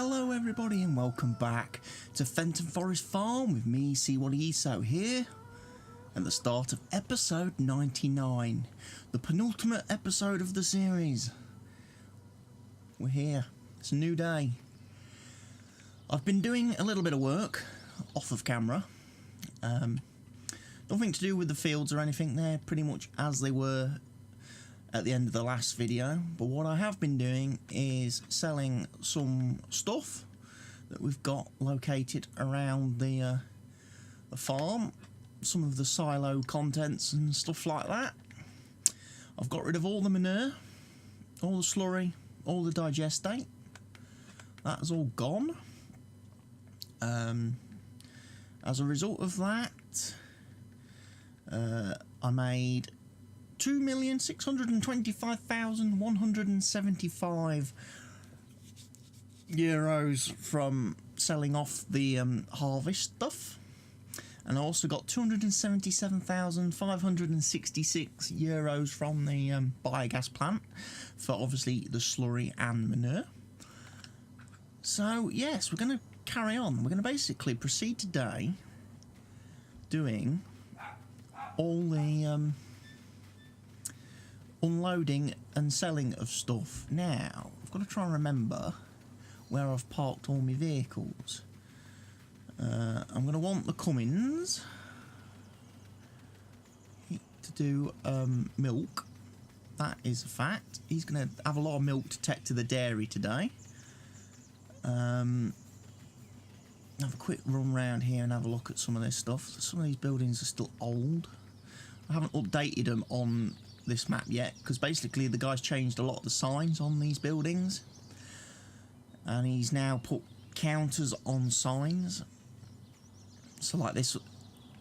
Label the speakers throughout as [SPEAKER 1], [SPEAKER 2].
[SPEAKER 1] Hello everybody and welcome back to Fenton Forest Farm with me, CWATTYESO, here at the start of episode 99, the penultimate episode of the series. We're here, it's a new day. I've been doing a little bit of work off of camera, nothing to do with the fields or anything. They're pretty much as they were at the end of the last video, but what I have been doing is selling some stuff that we've got located around the farm, some of the silo contents and stuff like that. I've got rid of all the manure, all the slurry, all the digestate. That's all gone. As a result of that, I made €2,625,175 from selling off the harvest stuff, and I also got €277,566 from the biogas plant for obviously the slurry and manure. So yes, we're going to carry on. We're going to basically proceed today doing all the unloading and selling of stuff. Now, I've got to try and remember where I've parked all my vehicles. I'm going to want the Cummins to do milk. That is a fact. He's going to have a lot of milk to take to the dairy today. Have a quick run round here and have a look at some of this stuff. Some of these buildings are still old. I haven't updated them on this map yet, because basically the guy's changed a lot of the signs on these buildings, and he's now put counters on signs. So like this,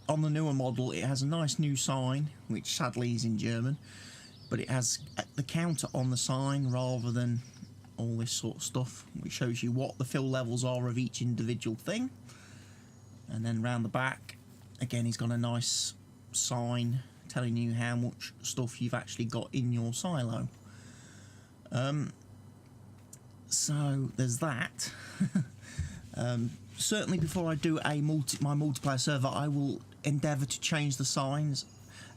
[SPEAKER 1] on the newer model, it has a nice new sign, which sadly is in German, but it has the counter on the sign rather than all this sort of stuff, which shows you what the fill levels are of each individual thing. And then round the back, again, he's got a nice sign telling you how much stuff you've actually got in your silo. So there's that. Certainly before I do my multiplayer server, I will endeavour to change the signs.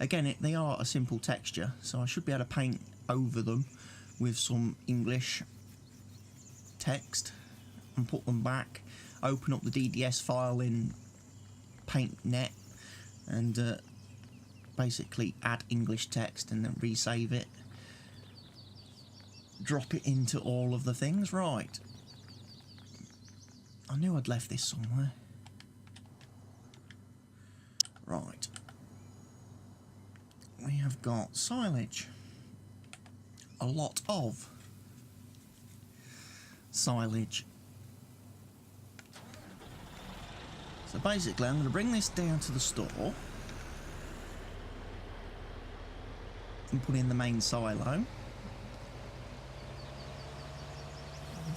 [SPEAKER 1] Again, they are a simple texture, so I should be able to paint over them with some English text and put them back, open up the DDS file in PaintNet and basically add English text and then resave it, drop it into all of the things. Right, I knew I'd left this somewhere. Right, we have got silage, a lot of silage. So basically I'm going to bring this down to the store and put in the main silo.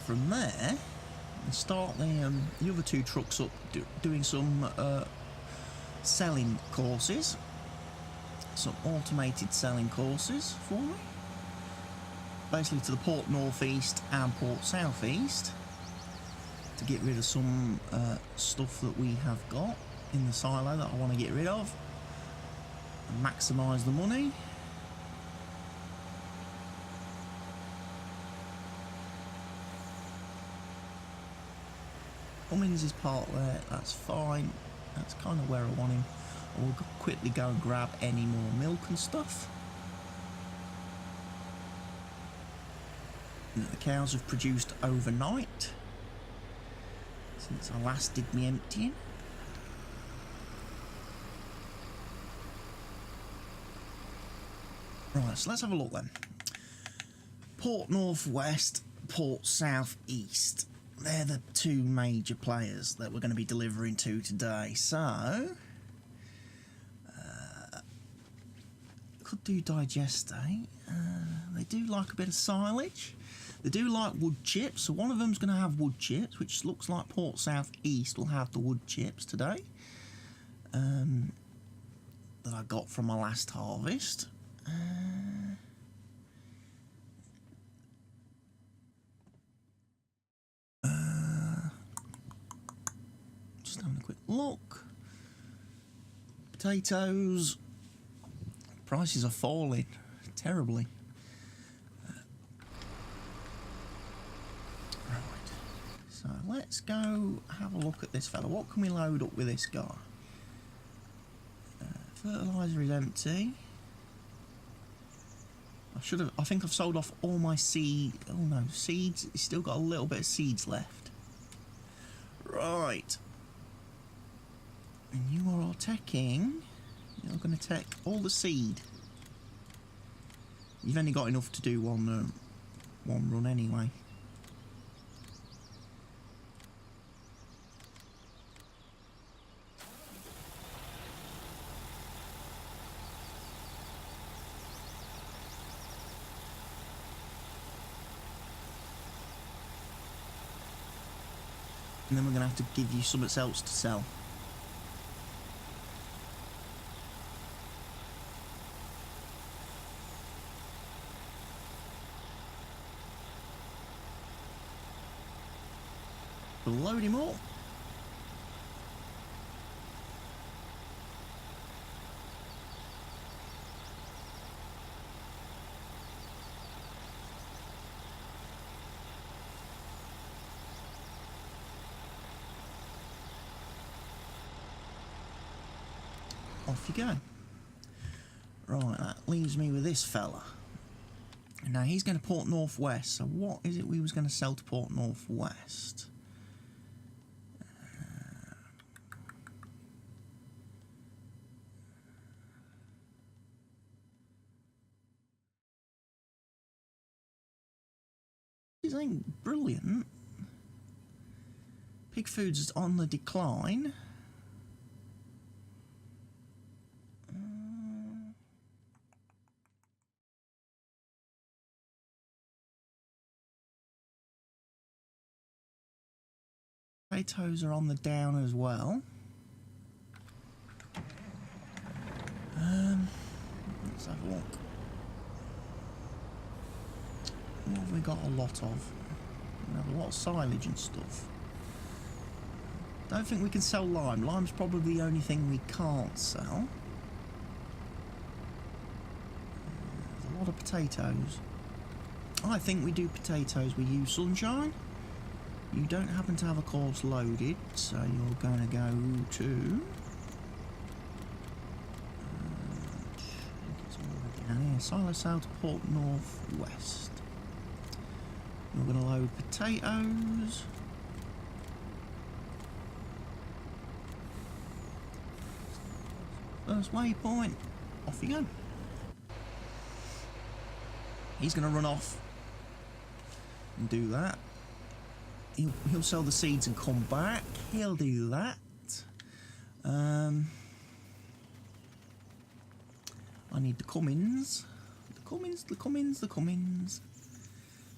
[SPEAKER 1] From there, and start the other two trucks up doing some selling courses, some automated selling courses for me, basically to the Port Northeast and Port Southeast, to get rid of some stuff that we have got in the silo that I want to get rid of and maximise the money. Cummins is parked there, that's fine, that's kind of where I want him. I will quickly go and grab any more milk and stuff that the cows have produced overnight since I last did me emptying. Right, so let's have a look then. Port Northwest, Port Southeast. They're the two major players that we're going to be delivering to today. So, could do digestate. They do like a bit of silage. They do like wood chips. So one of them's going to have wood chips, which looks like Port Southeast will have the wood chips today. That I got from my last harvest. Just having a quick look. Potatoes. Prices are falling terribly. Right. So let's go have a look at this fella. What can we load up with this guy? Fertilizer is empty. I think I've sold off all my seed. Oh no, seeds. It's still got a little bit of seeds left. Right. And you are all teching. You're going to tech all the seed. You've only got enough to do one run anyway. And then we're going to have to give you something else to sell. We'll load him up. Off you go. Right, that leaves me with this fella. Now he's going to Port Northwest. So what is it we was going to sell to Port Northwest? This ain't brilliant. Pig food's on the decline. Potatoes are on the down as well. Let's have a look. What have we got a lot of? We have a lot of silage and stuff. Don't think we can sell lime. Lime's probably the only thing we can't sell. There's a lot of potatoes. I think we do potatoes with you, Sunshine. You don't happen to have a course loaded, so you're going to go to... down here, Silo South, Port Northwest. You're going to load potatoes. First waypoint, off you go. He's going to run off and do that. He'll sell the seeds and come back. He'll do that. I need the Cummins. The Cummins, the Cummins, the Cummins.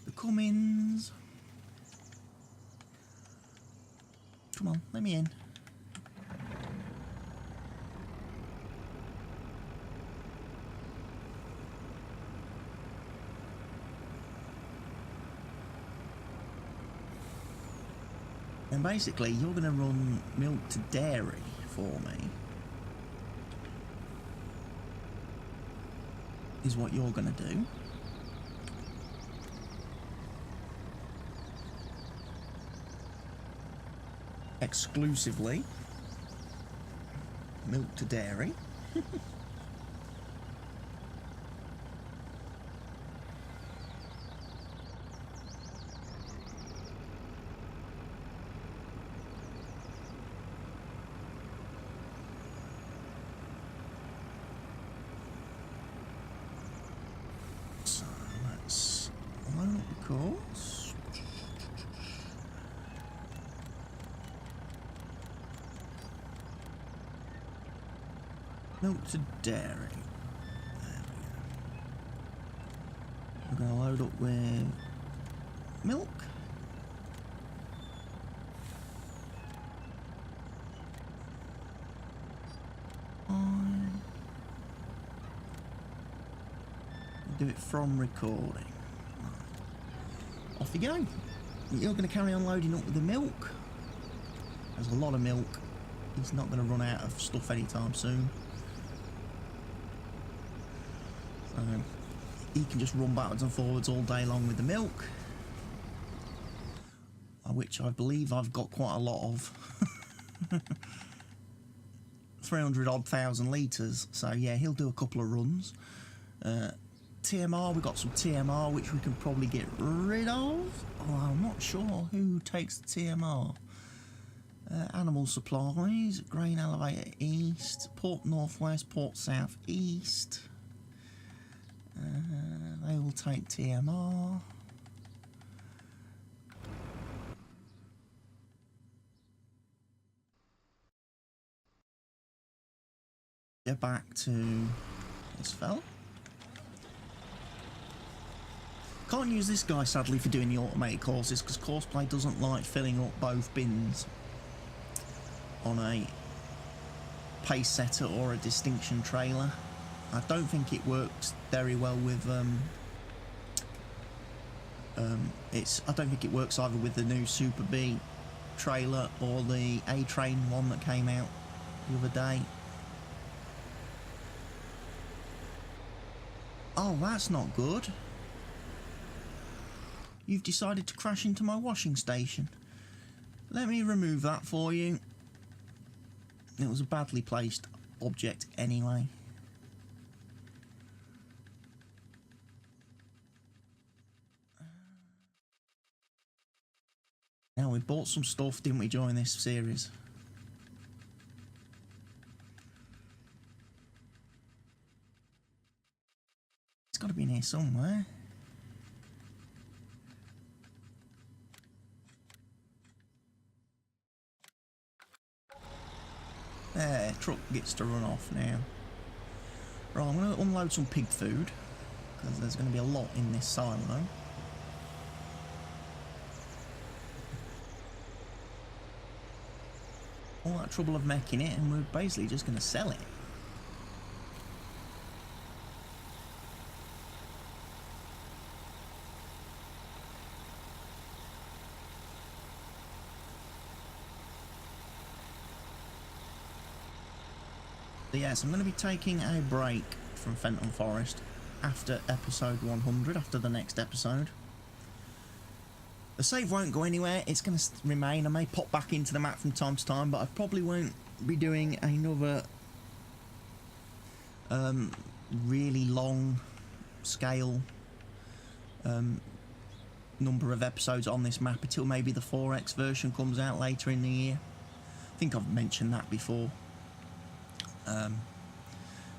[SPEAKER 1] The Cummins. Come on, let me in. And basically, you're going to run milk to dairy for me. Is what you're going to do. Exclusively. Milk to dairy. Course. Milk to dairy. There we go. We're going to load up with milk. Do it from recording. Off you go. You're going to carry on loading up with the milk. There's a lot of milk. He's not going to run out of stuff anytime soon. So he can just run backwards and forwards all day long with the milk, which I believe I've got quite a lot of. 300 odd thousand litres, so yeah, he'll do a couple of runs. TMR, we've got some TMR which we can probably get rid of. Oh, I'm not sure who takes the TMR. Animal supplies, grain elevator east, port northwest, port southeast. They will take TMR. Get back to this fella. Can't use this guy sadly for doing the automated courses because Courseplay doesn't like filling up both bins on a pace setter or a distinction trailer. I don't think it works very well with I don't think it works either with the new Super B trailer or the A-Train one that came out the other day. Oh, that's not good. You've decided to crash into my washing station. Let me remove that for you. It was a badly placed object anyway. Now, we bought some stuff, didn't we, during this series? It's got to be in here somewhere. There, truck gets to run off now. Right, I'm going to unload some pig food, because there's going to be a lot in this silo. All that trouble of making it, and we're basically just going to sell it. So yes, I'm going to be taking a break from Fenton Forest after episode 100, after the next episode. The save won't go anywhere, it's going to remain. I may pop back into the map from time to time, but I probably won't be doing another really long scale number of episodes on this map until maybe the 4X version comes out later in the year. I think I've mentioned that before.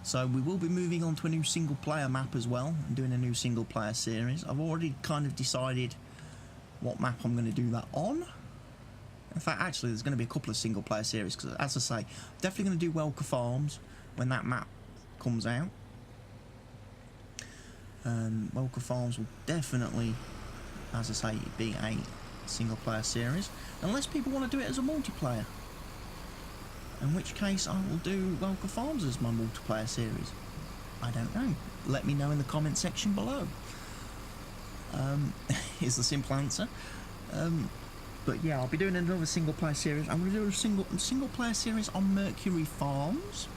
[SPEAKER 1] So we will be moving on to a new single player map as well and doing a new single player series. I've already kind of decided what map I'm going to do that on. In fact, actually there's going to be a couple of single player series because, as I say, definitely going to do Welker Farms when that map comes out. Welker Farms will definitely, as I say, be a single player series unless people want to do it as a multiplayer, in which case I will do Welker Farms as my multiplayer series. I don't know. Let me know in the comment section below. Is the simple answer. But yeah, I'll be doing another single player series. I'm going to do a single player series on Mercury Farms.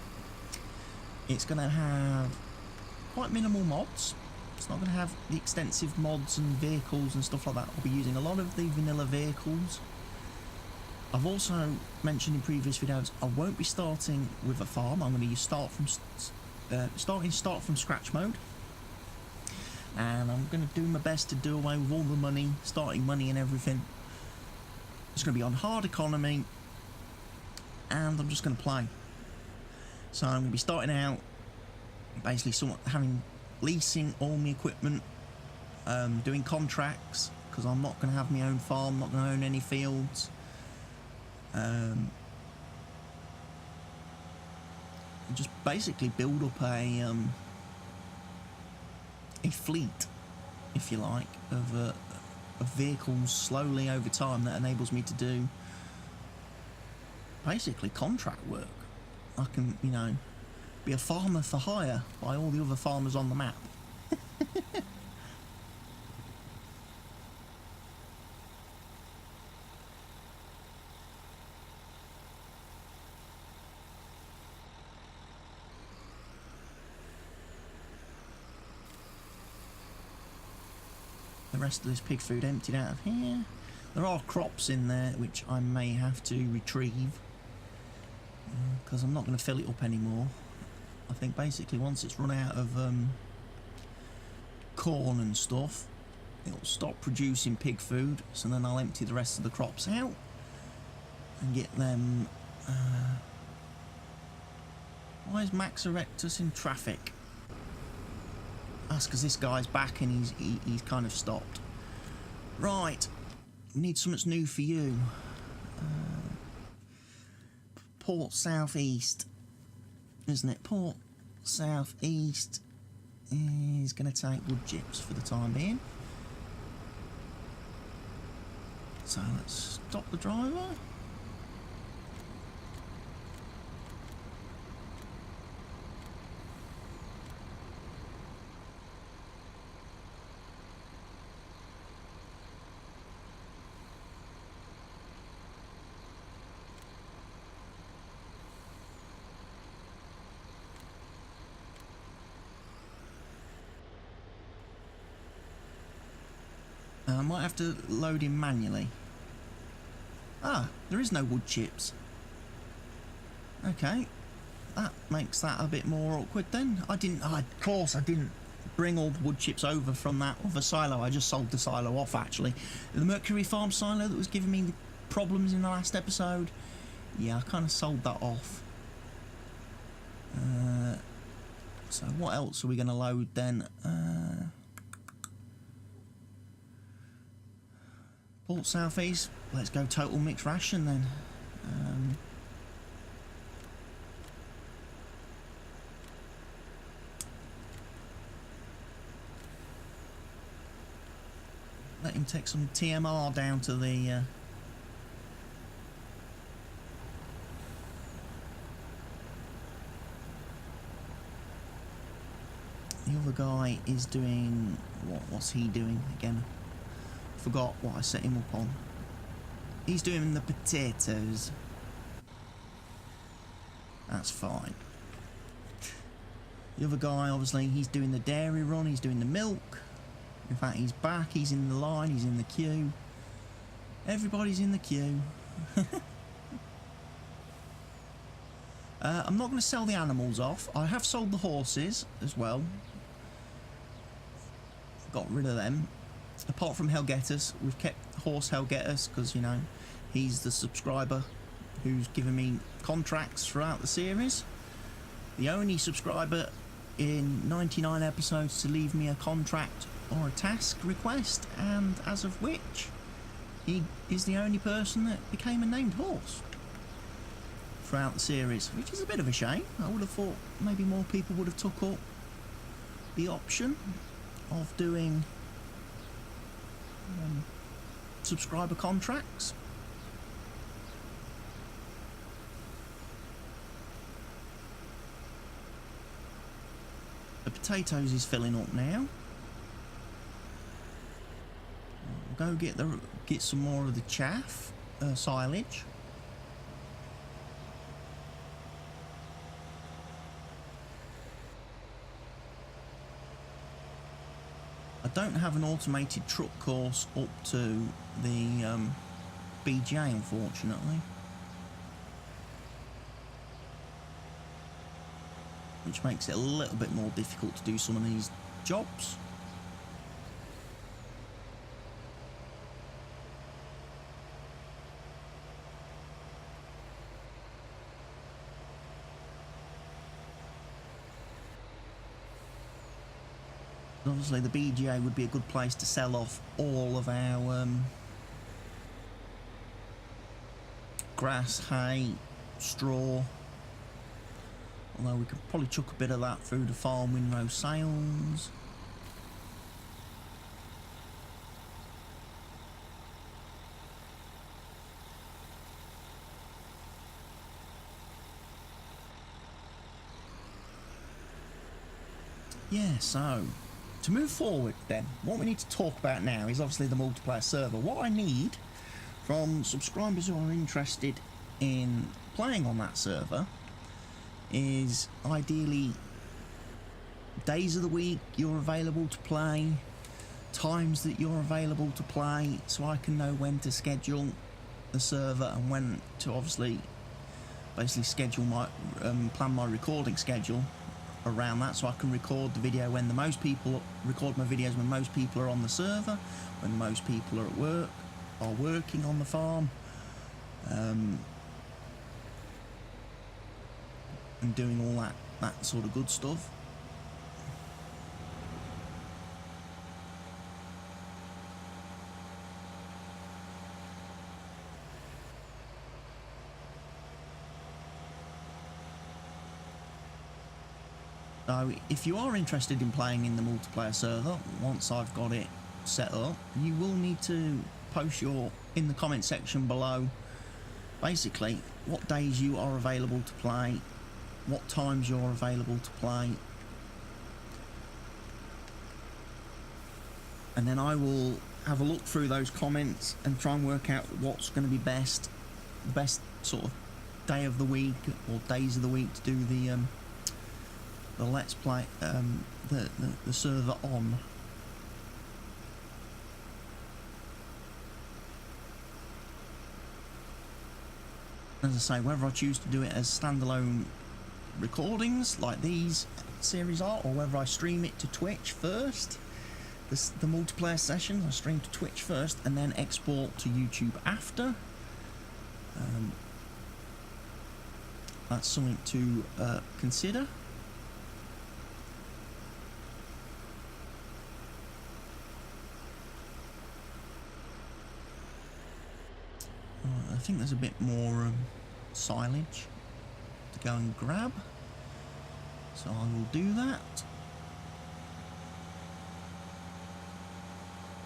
[SPEAKER 1] It's going to have quite minimal mods. It's not going to have the extensive mods and vehicles and stuff like that. I'll be using a lot of the vanilla vehicles. I've also mentioned in previous videos I won't be starting with a farm. I'm going to start from scratch mode, and I'm going to do my best to do away with all the money, starting money and everything. It's going to be on hard economy, and I'm just going to play. So I'm going to be starting out basically leasing all my equipment, doing contracts because I'm not going to have my own farm, not going to own any fields. Just basically build up a fleet, if you like, of vehicles slowly over time that enables me to do basically contract work. I can, you know, be a farmer for hire by all the other farmers on the map. the rest of this pig food emptied out of here. There are crops in there which I may have to retrieve because I'm not going to fill it up anymore. I think basically once it's run out of corn and stuff, it'll stop producing pig food, so then I'll empty the rest of the crops out and get them. Why is Max Erectus in traffic? That's because this guy's back and he's kind of stopped. Right, we need something new for you. Port Southeast, isn't it? Port Southeast is going to take wood chips for the time being. So let's stop the driver. I might have to load him manually. Ah, there is no wood chips. Okay, that makes that a bit more awkward then. Of course I didn't bring all the wood chips over from that other silo. I just sold the silo off actually. The Mercury Farm silo that was giving me the problems in the last episode. Yeah, I kind of sold that off. So what else are we going to load then? Port Southeast, let's go total mixed ration then. Let him take some TMR down to the... The other guy is doing... What's he doing again? Forgot what I set him up on. He's doing the potatoes. That's fine. The other guy, obviously, he's doing the dairy run, he's doing the milk. In fact, he's back, he's in the line, he's in the queue. Everybody's in the queue. I'm not going to sell the animals off. I have sold the horses as well. Got rid of them. Apart from Helgetus, we've kept Horse Helgetus because, you know, he's the subscriber who's given me contracts throughout the series. The only subscriber in 99 episodes to leave me a contract or a task request, and as of which, he is the only person that became a named horse throughout the series, which is a bit of a shame. I would have thought maybe more people would have took up the option of doing subscriber contracts. The potatoes is filling up now. We'll go get some more of the chaff silage. I don't have an automated truck course up to the BJ, unfortunately, which makes it a little bit more difficult to do some of these jobs. Obviously the BGA would be a good place to sell off all of our grass, hay, straw, although we could probably chuck a bit of that through the farm windrow sales. Yeah, so to move forward then, what we need to talk about now is obviously the multiplayer server. What I need from subscribers who are interested in playing on that server is ideally days of the week you're available to play, times that you're available to play, so I can know when to schedule the server and when to obviously basically schedule my plan my recording schedule around that, so I can record the video when record my videos when most people are on the server, when most people are at work or working on the farm, and doing all that sort of good stuff. So if you are interested in playing in the multiplayer server, once I've got it set up, you will need to post in the comment section below basically what days you are available to play, what times you're available to play, and then I will have a look through those comments and try and work out what's going to be best sort of day of the week or days of the week to do the let's play the server on. As I say, whether I choose to do it as standalone recordings like these series are, or whether I stream it to Twitch first, the multiplayer sessions I stream to Twitch first and then export to YouTube after, that's something to consider. I think there's a bit more silage to go and grab, so I will do that.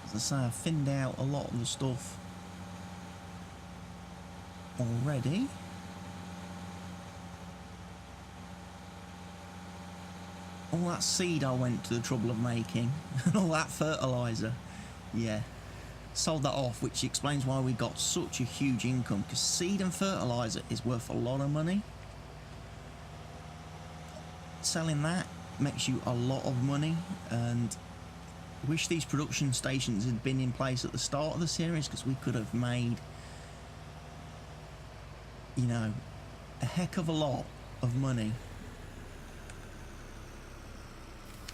[SPEAKER 1] As I say, I've thinned out a lot of the stuff already. All that seed I went to the trouble of making, and all that fertiliser, yeah. Sold that off, which explains why we got such a huge income, because seed and fertiliser is worth a lot of money. Selling that makes you a lot of money, and I wish these production stations had been in place at the start of the series, because we could have made, you know, a heck of a lot of money.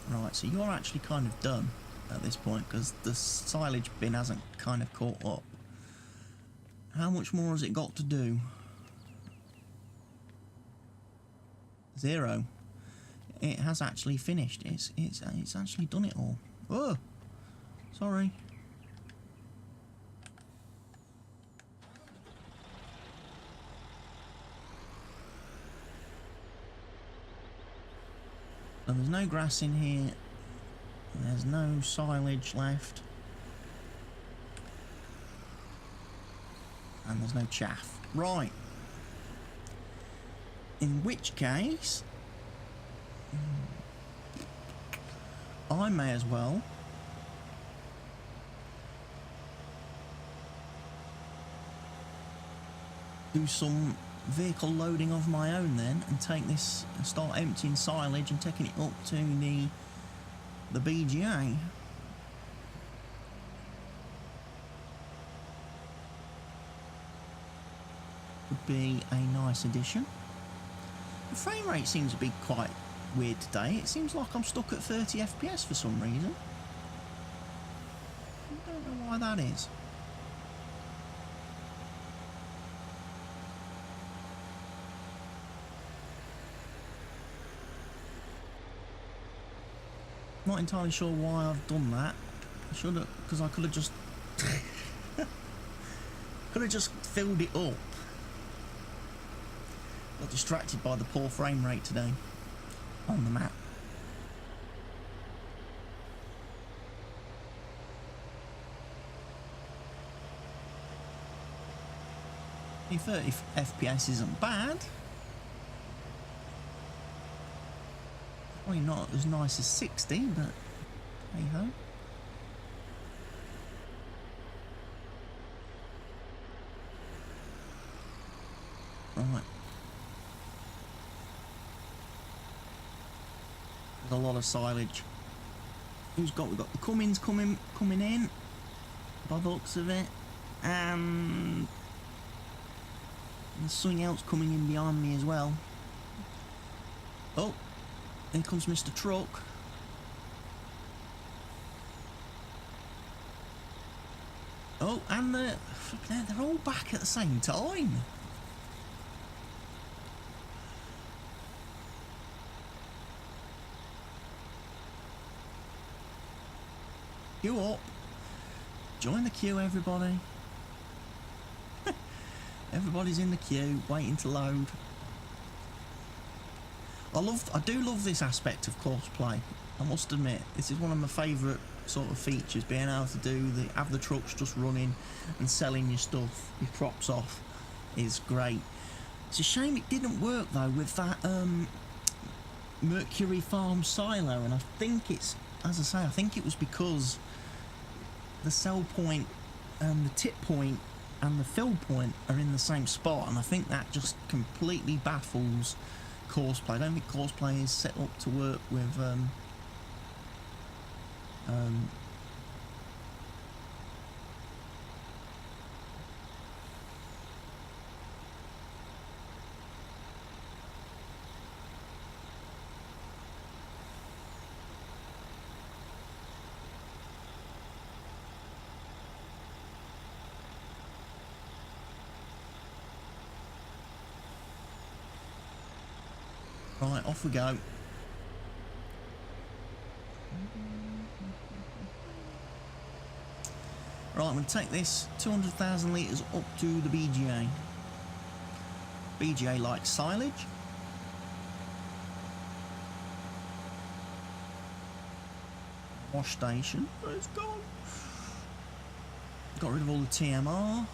[SPEAKER 1] Right, so you're actually kind of done at this point, because the silage bin hasn't kind of caught up. How much more has it got to do? 0. It has actually finished. It's actually done it all. Oh, sorry. And there's no grass in here. There's no silage left. And there's no chaff. Right. In which case, I may as well do some vehicle loading of my own then, and take this and start emptying silage and taking it up to the BGA. Would be a nice addition. The frame rate seems to be quite weird today. It seems like I'm stuck at 30 FPS for some reason. I don't know why that is. Not entirely sure why I've done that. I should have, because I could have just filled it up. Got distracted by the poor frame rate today on the map. The 30 FPS isn't bad. Probably not as nice as 60, but hey ho. Right. There's a lot of silage We've got the Cummins coming in, by the looks of it, and there's something else coming in behind me as well. Oh, here comes Mr. Truck. Oh, and they're all back at the same time. Queue up. Join the queue, everybody. Everybody's in the queue, waiting to load. I do love this aspect of courseplay. I must admit, this is one of my favourite sort of features, being able to have the trucks just running and selling your stuff, your crops off, is great. It's a shame it didn't work though with that Mercury Farm silo, and I think it's, as I say, I think it was because the sell point and the tip point and the fill point are in the same spot, and I think that just completely baffles courseplay. I don't think courseplay is set up to work with right, off we go. Right, I'm going to take this 200,000 litres up to the BGA. BGA likes silage. Wash station. It's gone. Got rid of all the TMR.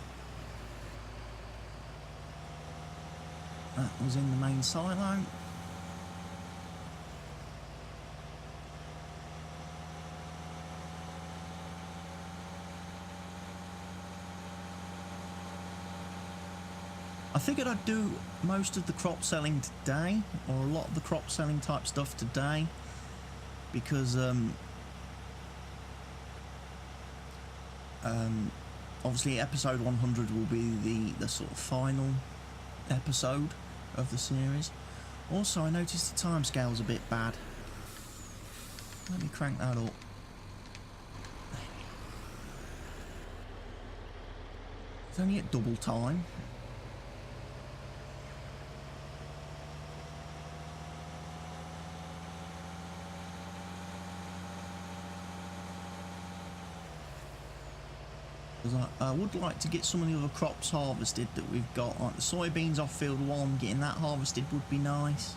[SPEAKER 1] That was in the main silo. I figured I'd do most of the crop selling today, or a lot of the crop selling type stuff today, because obviously episode 100 will be the sort of final episode of the series. Also, I noticed the timescale's a bit bad. Let me crank that up. It's only at double time. Because I would like to get some of the other crops harvested that we've got, like the soybeans off field 1, getting that harvested would be nice.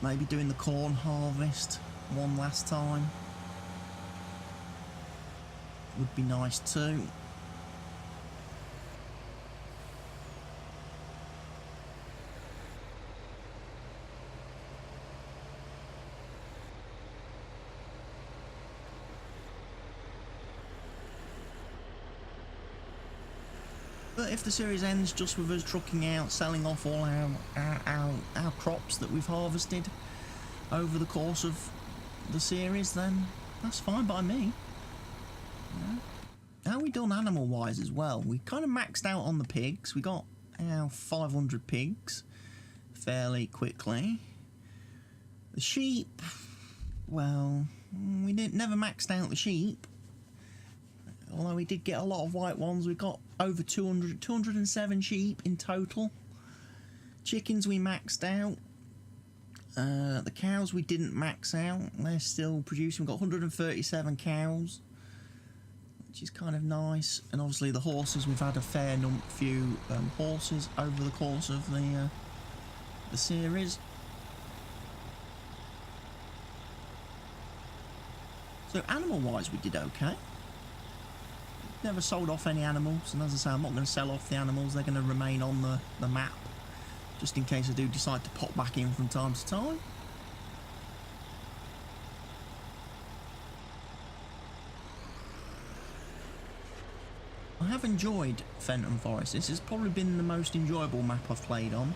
[SPEAKER 1] Maybe doing the corn harvest one last time would be nice too. But if the series ends just with us trucking out, selling off all our crops that we've harvested over the course of the series, then that's fine by me. Yeah. How we done animal-wise as well? We kind of maxed out on the pigs. We got our 500 pigs fairly quickly. The sheep, well, we never maxed out the sheep. Although we did get a lot of white ones. We got over 207 sheep in total. Chickens we maxed out. The cows we didn't max out. They're still producing. We've got 137 cows, which is kind of nice. And obviously the horses, we've had a fair few horses over the course of the series. So animal-wise, we did okay. Never sold off any animals, and as I say, I'm not going to sell off the animals. They're going to remain on the map, just in case I do decide to pop back in from time to time. I have enjoyed Fenton Forest. This has probably been the most enjoyable map I've played on.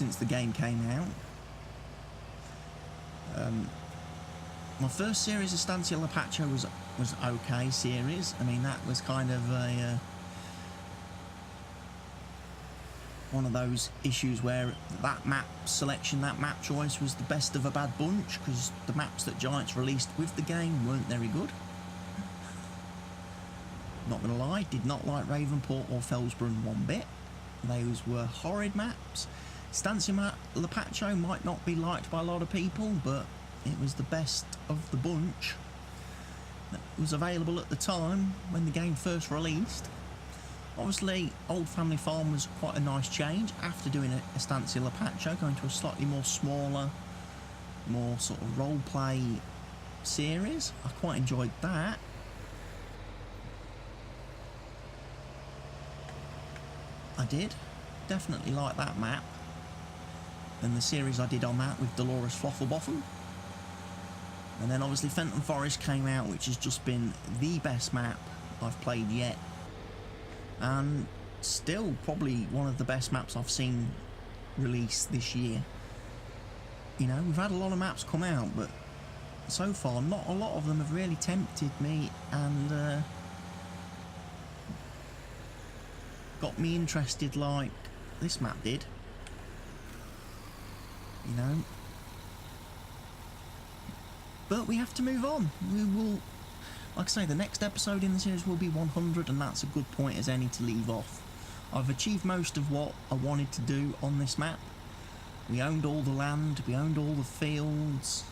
[SPEAKER 1] since the game came out. My first series, Estancia was okay series. I mean, that was kind of a one of those issues where that map selection, that map choice was the best of a bad bunch, because the maps that Giants released with the game weren't very good. Not gonna lie, did not like Ravenport or Felsbrunn one bit. Those were horrid maps. Estancia might not be liked by a lot of people, but it was the best of the bunch that was available at the time when the game first released. Obviously, Old Family Farm was quite a nice change after doing Estancia going to a slightly more smaller, more sort of role-play series. I quite enjoyed that. I did. Definitely like that map. And the series I did on that with Dolores Floffelboffen. And then obviously Fenton Forest came out, which has just been the best map I've played yet. And still probably one of the best maps I've seen released this year. You know, we've had a lot of maps come out, but so far not a lot of them have really tempted me and got me interested like this map did. You know, but we have to move on. We will, like I say, the next episode in the series will be 100, and that's a good point as any to leave off. I've achieved most of what I wanted to do on this map. We owned all the land, we owned all the fields,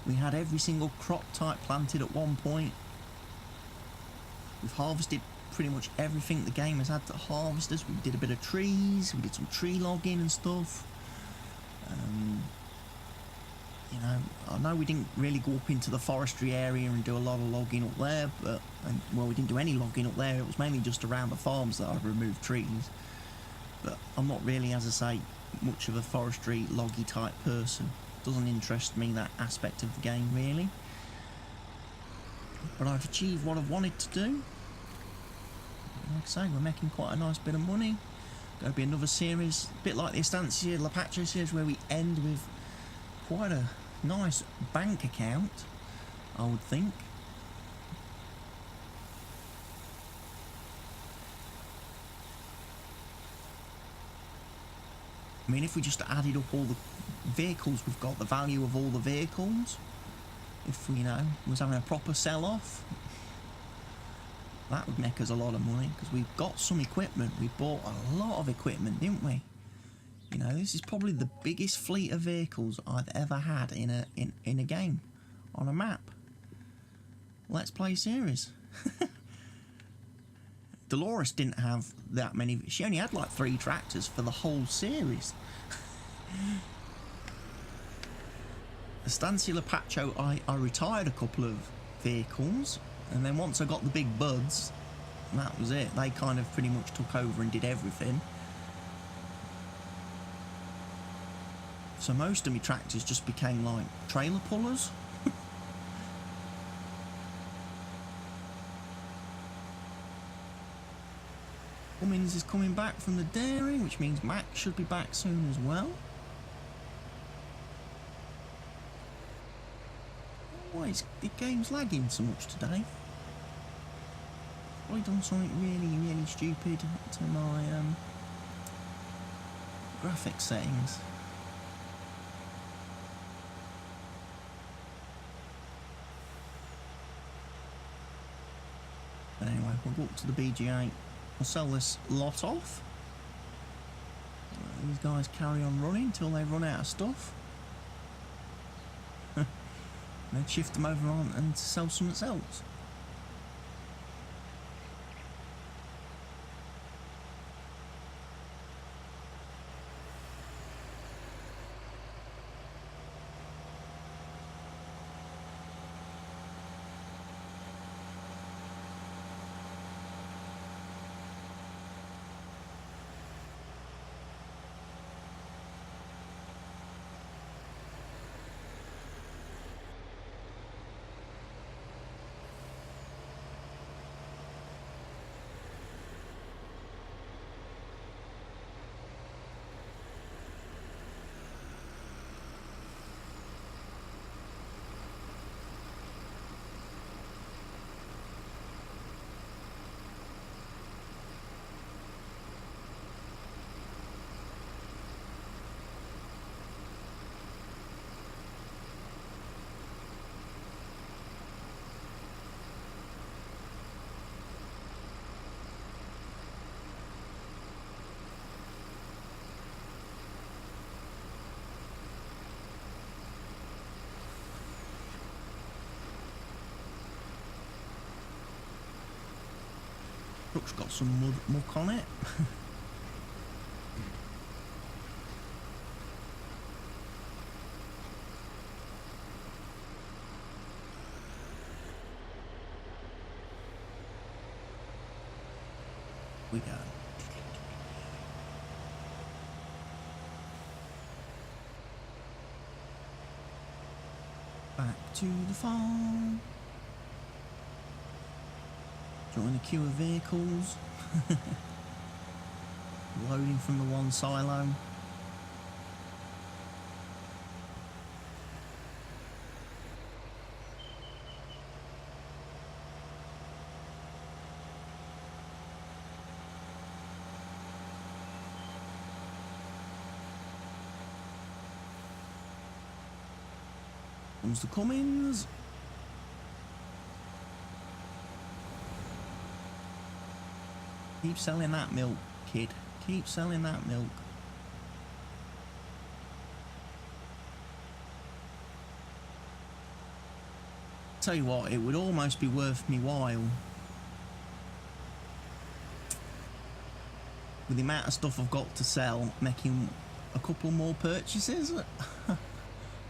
[SPEAKER 1] we had every single crop type planted at one point. We've harvested pretty much everything the game has had to harvest us. We did a bit of trees, we did some tree logging and stuff. You know, I know we didn't really go up into the forestry area and do a lot of logging up there, but, well, we didn't do any logging up there. It was mainly just around the farms that I've removed trees. But I'm not really, as I say, much of a forestry loggy type person. Doesn't interest me, that aspect of the game, really. But I've achieved what I've wanted to do. Like I say, we're making quite a nice bit of money. Going to be another series, a bit like the Estancia series, where we end with quite a nice bank account, I would think. I mean, if we just added up all the vehicles we've got, the value of all the vehicles, if we, you know, was having a proper sell-off, that would make us a lot of money, because we've got some equipment. We bought a lot of equipment, didn't we? You know, this is probably the biggest fleet of vehicles I've ever had in a game, on a map. Let's Play series. Dolores didn't have that many. She only had like 3 tractors for the whole series. Estancia I retired a couple of vehicles, and then once I got the big buds, that was it. They kind of pretty much took over and did everything. So most of my tractors just became like trailer pullers. Cummins is coming back from the dairy, which means Mac should be back soon as well. Why is the game's lagging so much today? Probably done something really stupid to my graphics settings. But anyway, we'll go up to the BGA. We'll sell this lot off. These guys carry on running until they run out of stuff. Then shift them over on and sell something else. Truck's got some muck on it. We go. Back to the farm. Join the queue of vehicles. Loading from the one silo. Comes the Cummins. Keep selling that milk, kid. Keep selling that milk. Tell you what, it would almost be worth me while with the amount of stuff I've got to sell, making a couple more purchases.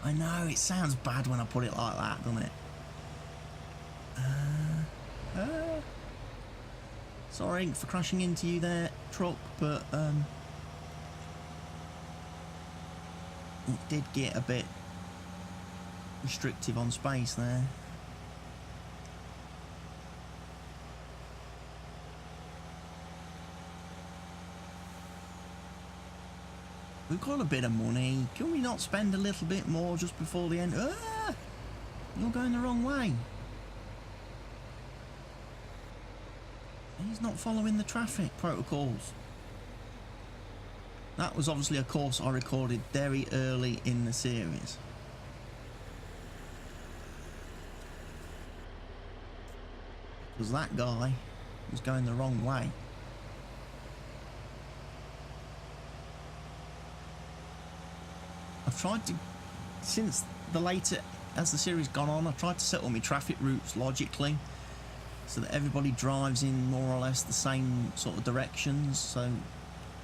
[SPEAKER 1] I know, it sounds bad when I put it like that, doesn't it? Sorry for crashing into you there, truck, but it did get a bit restrictive on space there. We've got a bit of money. Can we not spend a little bit more just before the end? Ah! You're going the wrong way. He's not following the traffic protocols. That was obviously a course I recorded very early in the series. Because that guy was going the wrong way. I've tried to, since the later, as the series gone on, I've tried to set all my traffic routes logically so that everybody drives in more or less the same sort of directions, so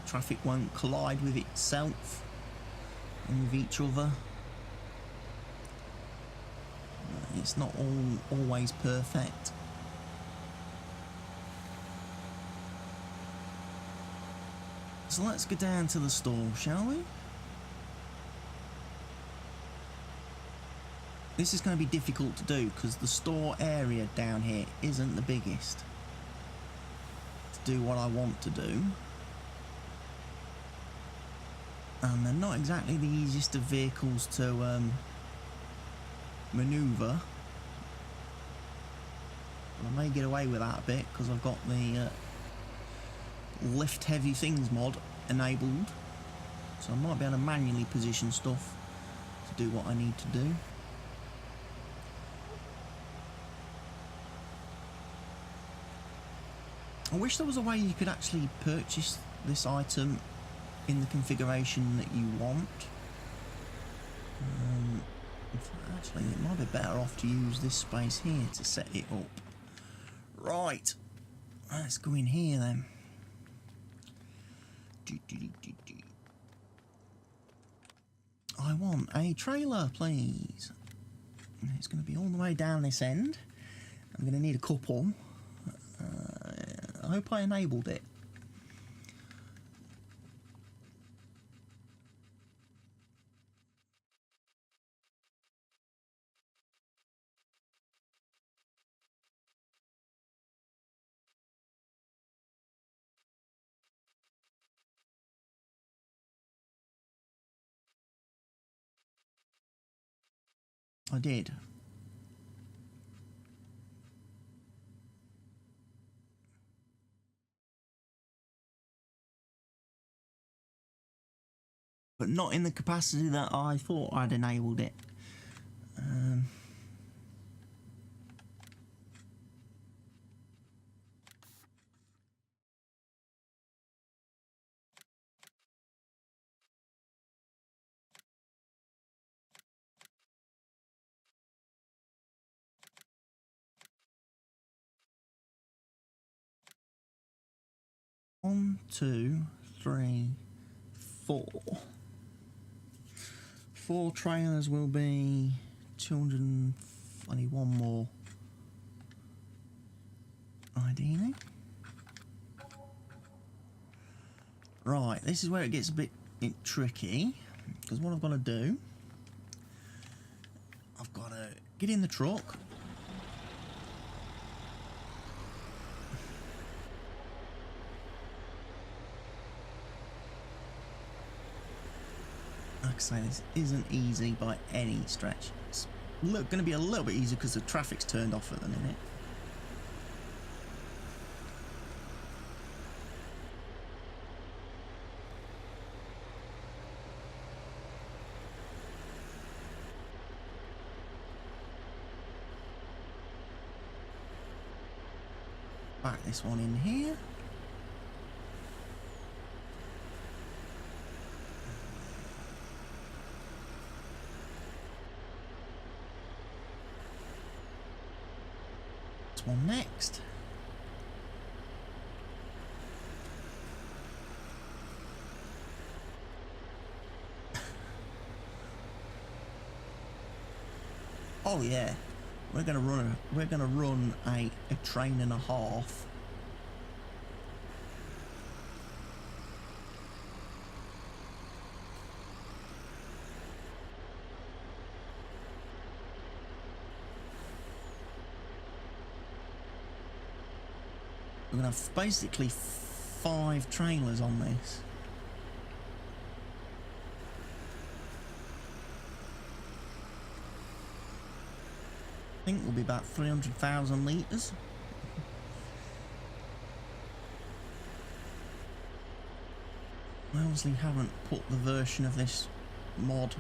[SPEAKER 1] traffic won't collide with itself and with each other. It's not always perfect. So let's go down to the store, shall we? This is going to be difficult to do because the store area down here isn't the biggest to do what I want to do. And they're not exactly the easiest of vehicles to manoeuvre. But I may get away with that a bit because I've got the lift heavy things mod enabled. So I might be able to manually position stuff to do what I need to do. I wish there was a way you could actually purchase this item in the configuration that you want. Actually, it might be better off to use this space here to set it up. Right, let's go in here then. I want a trailer, please. It's going to be all the way down this end. I'm going to need a couple. I hope I enabled it. I did. But not in the capacity that I thought I'd enabled it. 1, 2, 3, 4. 4 trailers will be 221 more. Ideally. Right, this is where it gets a bit tricky, because what I've got to do, I've got to get in the truck. Like I say, this isn't easy by any stretch. It's going to be a little bit easier because the traffic's turned off at the minute. Back this one in here. This one next. Oh yeah. We're gonna run a train and a half. We're gonna have basically 5 trailers on this. I think we'll be about 300,000 litres. I obviously haven't put the version of this mod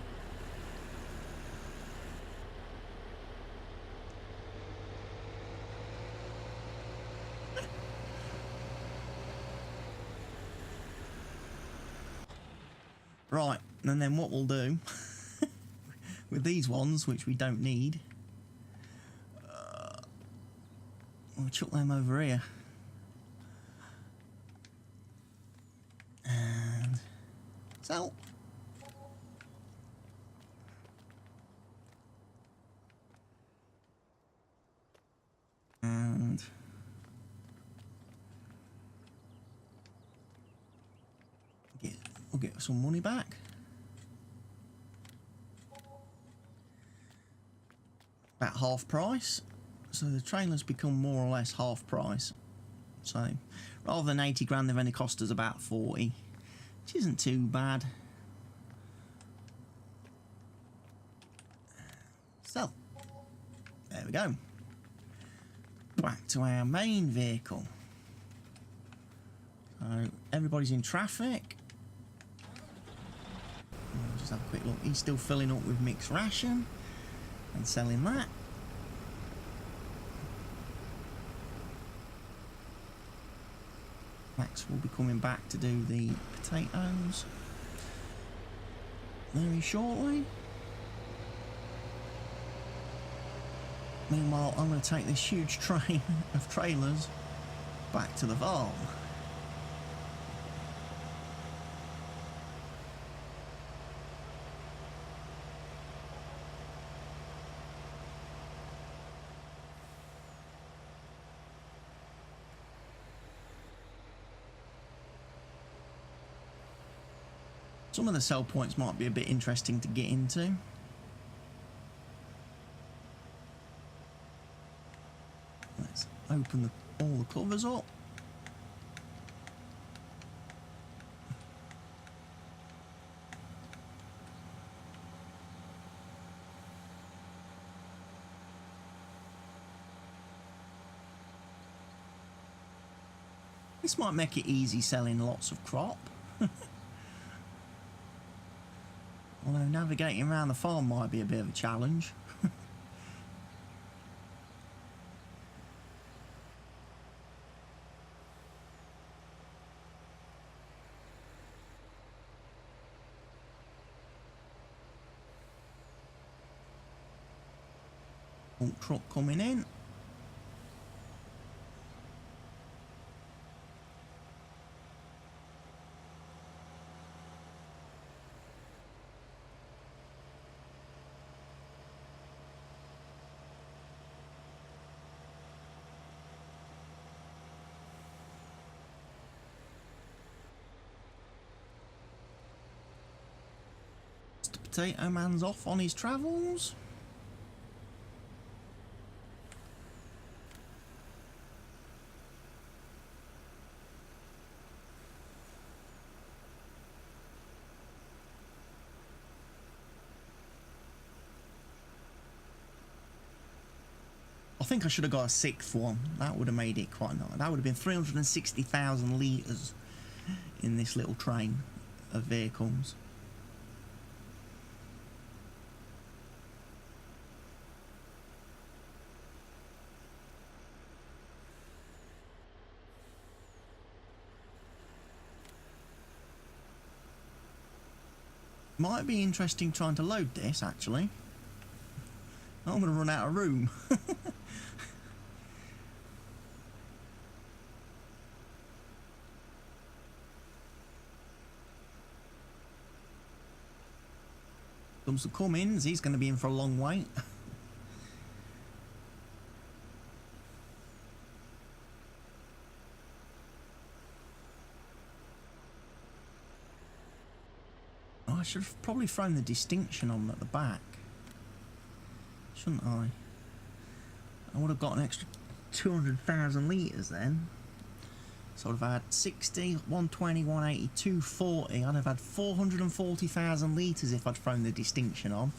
[SPEAKER 1] right, and then what we'll do with these ones, which we don't need, we'll chuck them over here. And sell. And we'll get some money back. About half price. So the trailers become more or less half price. So rather than 80 grand, they've only cost us about 40, which isn't too bad. So there we go. Back to our main vehicle. So everybody's in traffic. I'll just have a quick look. He's still filling up with mixed ration and selling that. Max will be coming back to do the potatoes very shortly. Meanwhile, I'm going to take this huge train of trailers back to the farm. Some of the sell points might be a bit interesting to get into. Let's open all the covers up. This might make it easy selling lots of crop. Although navigating around the farm might be a bit of a challenge. Truck coming in. Potato Man's off on his travels. I think I should have got a sixth one. That would have made it quite nice. That would have been 360,000 litres in this little train of vehicles. Might be interesting trying to load this, actually. I'm going to run out of room. Comes the Cummins, he's going to be in for a long wait. Oh, I should have probably thrown the distinction on at the back. Shouldn't I? I would have got an extra 200,000 litres then. So I'd have had 60, 120, 180, 240. I'd have had 440,000 litres if I'd thrown the distinction on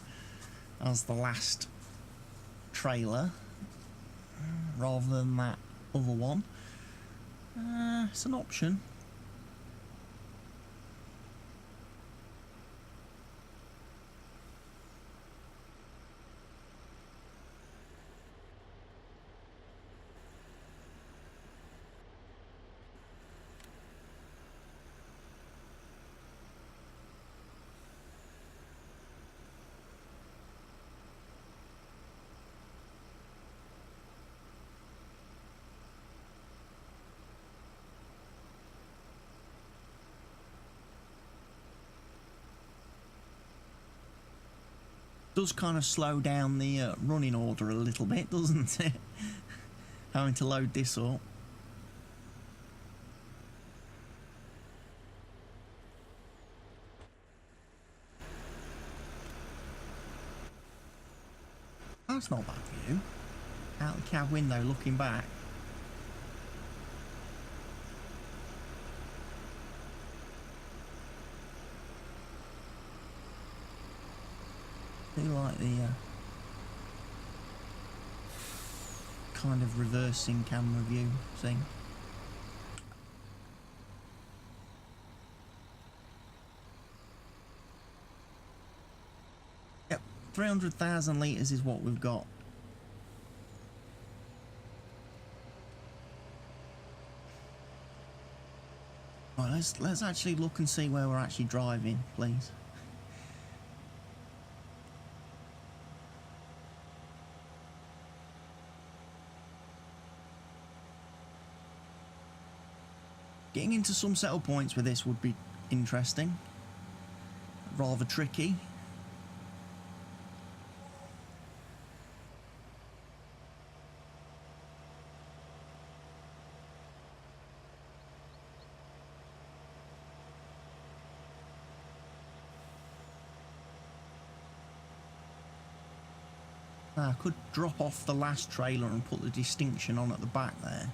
[SPEAKER 1] as the last trailer rather than that other one. It's an option. Does kind of slow down the running order a little bit, doesn't it? Having to load this up. That's not a bad view. Out the cab window looking back. I do like the kind of reversing camera view thing. Yep, 300,000 litres is what we've got. Right, let's actually look and see where we're actually driving, please. Getting into some settle points with this would be interesting. Rather tricky. I could drop off the last trailer and put the distinction on at the back there.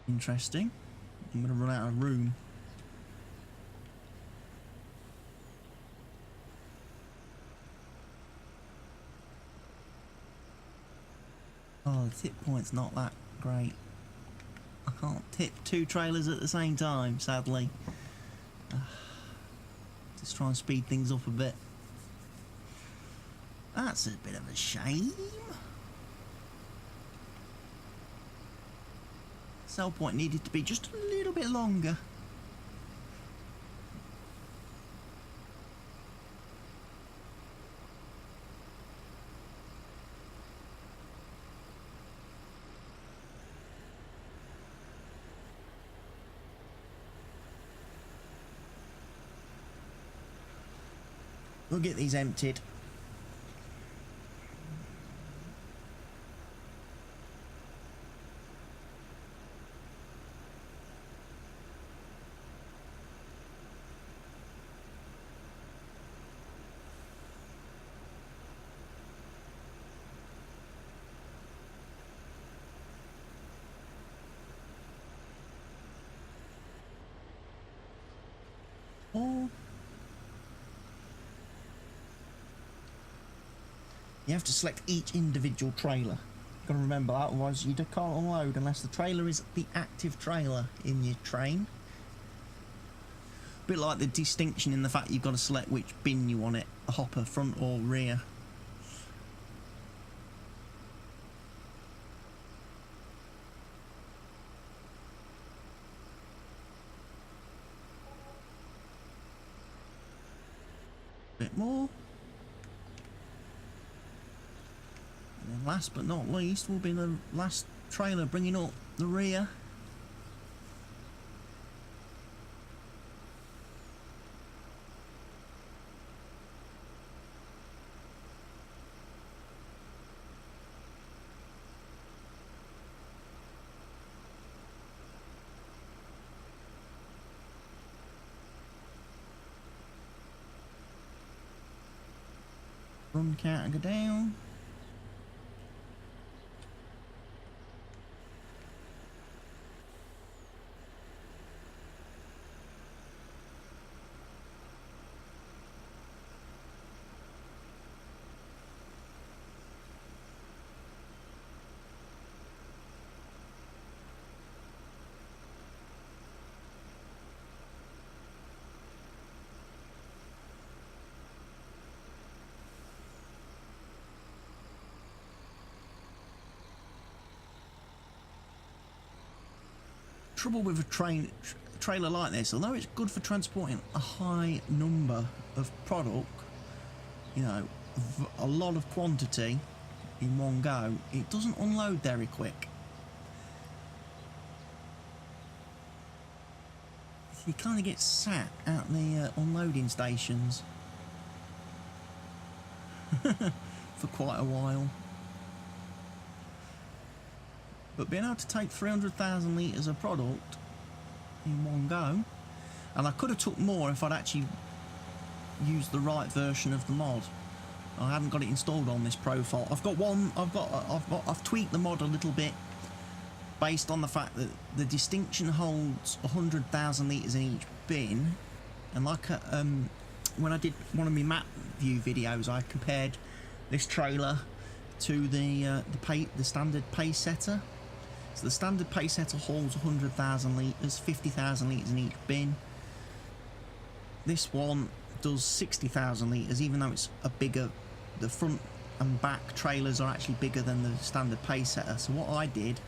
[SPEAKER 1] Interesting. I'm going to run out of room. Oh, the tip point's not that great. I can't tip 2 trailers at the same time, sadly. Just try and speed things up a bit. That's a bit of a shame. Sell point needed to be just a little bit longer. We'll get these emptied. Or you have to select each individual trailer. You've got to remember that, otherwise you can't unload unless the trailer is the active trailer in your train. A bit like the distinction in the fact you've got to select which bin you want it, a hopper, front or rear. Bit more. And then last but not least will be the last trailer bringing up the rear. Run counter go down. Trouble with a trailer like this, although it's good for transporting a high number of product, you know, a lot of quantity in one go, it doesn't unload very quick. You kind of get sat at the unloading stations for quite a while. But being able to take 300,000 litres of product in one go, and I could have took more if I'd actually used the right version of the mod. I haven't got it installed on this profile. I've tweaked the mod a little bit based on the fact that the distinction holds 100,000 litres in each bin, and like when I did one of my map view videos, I compared this trailer to the standard pace setter. So the standard pace setter holds 100,000 litres, 50,000 litres in each bin. This one does 60,000 litres, even though it's a bigger, the front and back trailers are actually bigger than the standard pace setter. So what I did,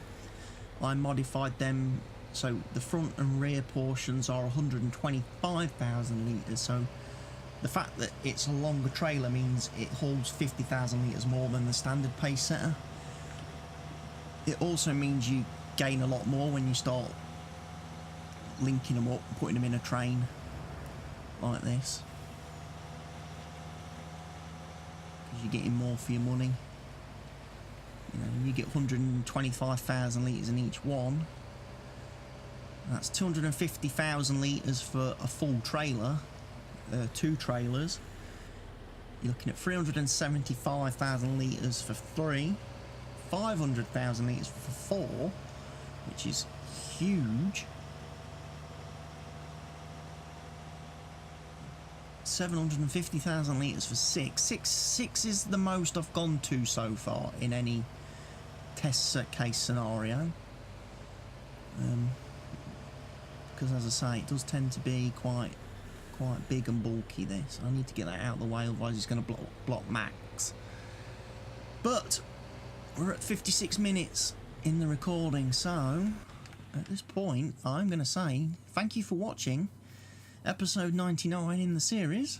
[SPEAKER 1] I modified them so the front and rear portions are 125,000 litres. So the fact that it's a longer trailer means it holds 50,000 litres more than the standard pace setter. It also means you gain a lot more when you start linking them up, putting them in a train like this, because you're getting more for your money. You know, you get 125,000 litres in each one. That's 250,000 litres for a full trailer, 2 trailers. You're looking at 375,000 litres for 3, 500,000 litres for 4, which is huge. 750,000 litres for 6. Six is the most I've gone to so far in any test case scenario. Because as I say, it does tend to be quite big and bulky, this. I need to get that out of the way, otherwise it's going to block Max. But we're at 56 minutes in the recording, so at this point I'm going to say thank you for watching episode 99 in the series,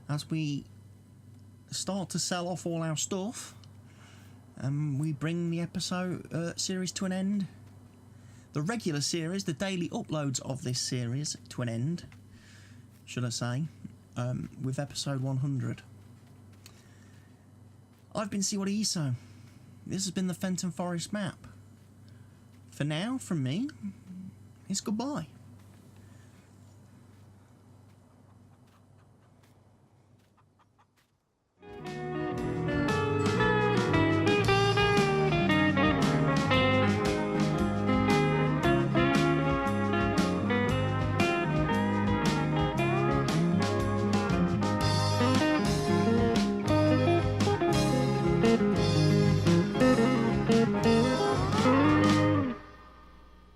[SPEAKER 1] as we start to sell off all our stuff and we bring the episode series to an end. The regular series, the daily uploads of this series, to an end, should I say, with episode 100. I've been CWATTYESO. This has been the Fenton Forest map. For now, from me, it's goodbye.